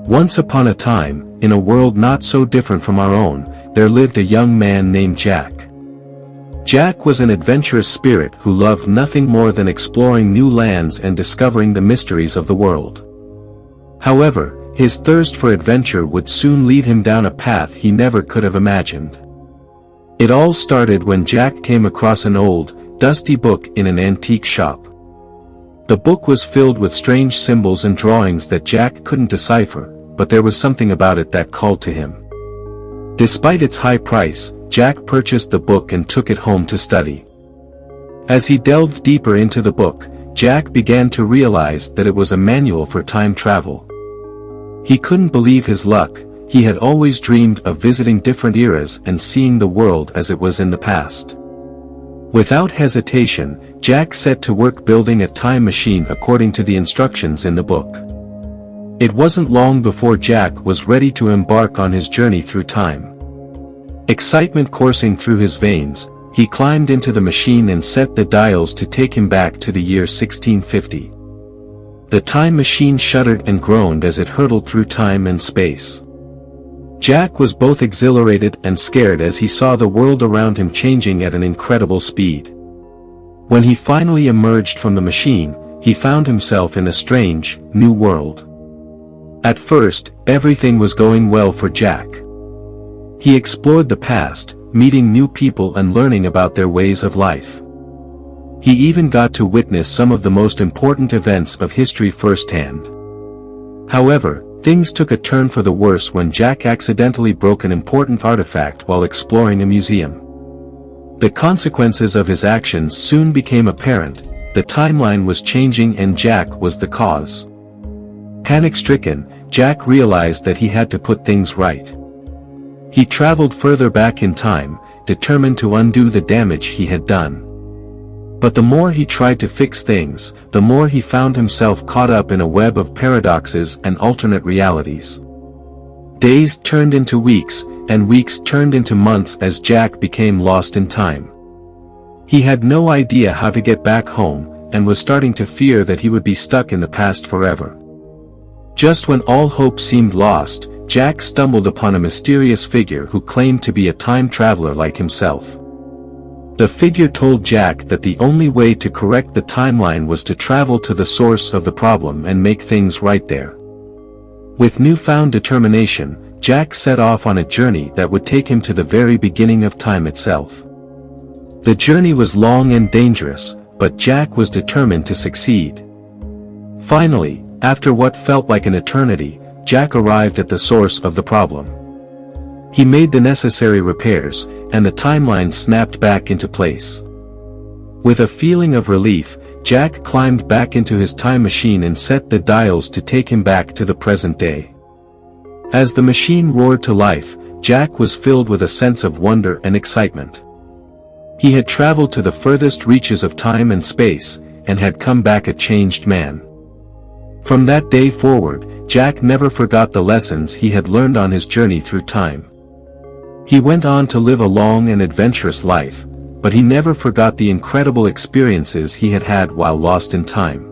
Once upon a time, in a world not so different from our own, there lived a young man named Jack. Jack was an adventurous spirit who loved nothing more than exploring new lands and discovering the mysteries of the world. However, his thirst for adventure would soon lead him down a path he never could have imagined. It all started when Jack came across an old, dusty book in an antique shop. The book was filled with strange symbols and drawings that Jack couldn't decipher, but there was something about it that called to him. Despite its high price, Jack purchased the book and took it home to study. As he delved deeper into the book, Jack began to realize that it was a manual for time travel. He couldn't believe his luck. He had always dreamed of visiting different eras and seeing the world as it was in the past. Without hesitation, Jack set to work building a time machine according to the instructions in the book. It wasn't long before Jack was ready to embark on his journey through time. Excitement coursing through his veins, he climbed into the machine and set the dials to take him back to the year 1650. The time machine shuddered and groaned as it hurtled through time and space. Jack was both exhilarated and scared as he saw the world around him changing at an incredible speed. When he finally emerged from the machine, he found himself in a strange, new world. At first, everything was going well for Jack. He explored the past, meeting new people and learning about their ways of life. He even got to witness some of the most important events of history firsthand. However, things took a turn for the worse when Jack accidentally broke an important artifact while exploring a museum. The consequences of his actions soon became apparent. The timeline was changing and Jack was the cause. Panic-stricken, Jack realized that he had to put things right. He traveled further back in time, determined to undo the damage he had done. But the more he tried to fix things, the more he found himself caught up in a web of paradoxes and alternate realities. Days turned into weeks, and weeks turned into months as Jack became lost in time. He had no idea how to get back home, and was starting to fear that he would be stuck in the past forever. Just when all hope seemed lost, Jack stumbled upon a mysterious figure who claimed to be a time traveler like himself. The figure told Jack that the only way to correct the timeline was to travel to the source of the problem and make things right there. With newfound determination, Jack set off on a journey that would take him to the very beginning of time itself. The journey was long and dangerous, but Jack was determined to succeed. Finally, after what felt like an eternity, Jack arrived at the source of the problem. He made the necessary repairs, and the timeline snapped back into place. With a feeling of relief, Jack climbed back into his time machine and set the dials to take him back to the present day. As the machine roared to life, Jack was filled with a sense of wonder and excitement. He had traveled to the furthest reaches of time and space, and had come back a changed man. From that day forward, Jack never forgot the lessons he had learned on his journey through time. He went on to live a long and adventurous life, but he never forgot the incredible experiences he had had while lost in time.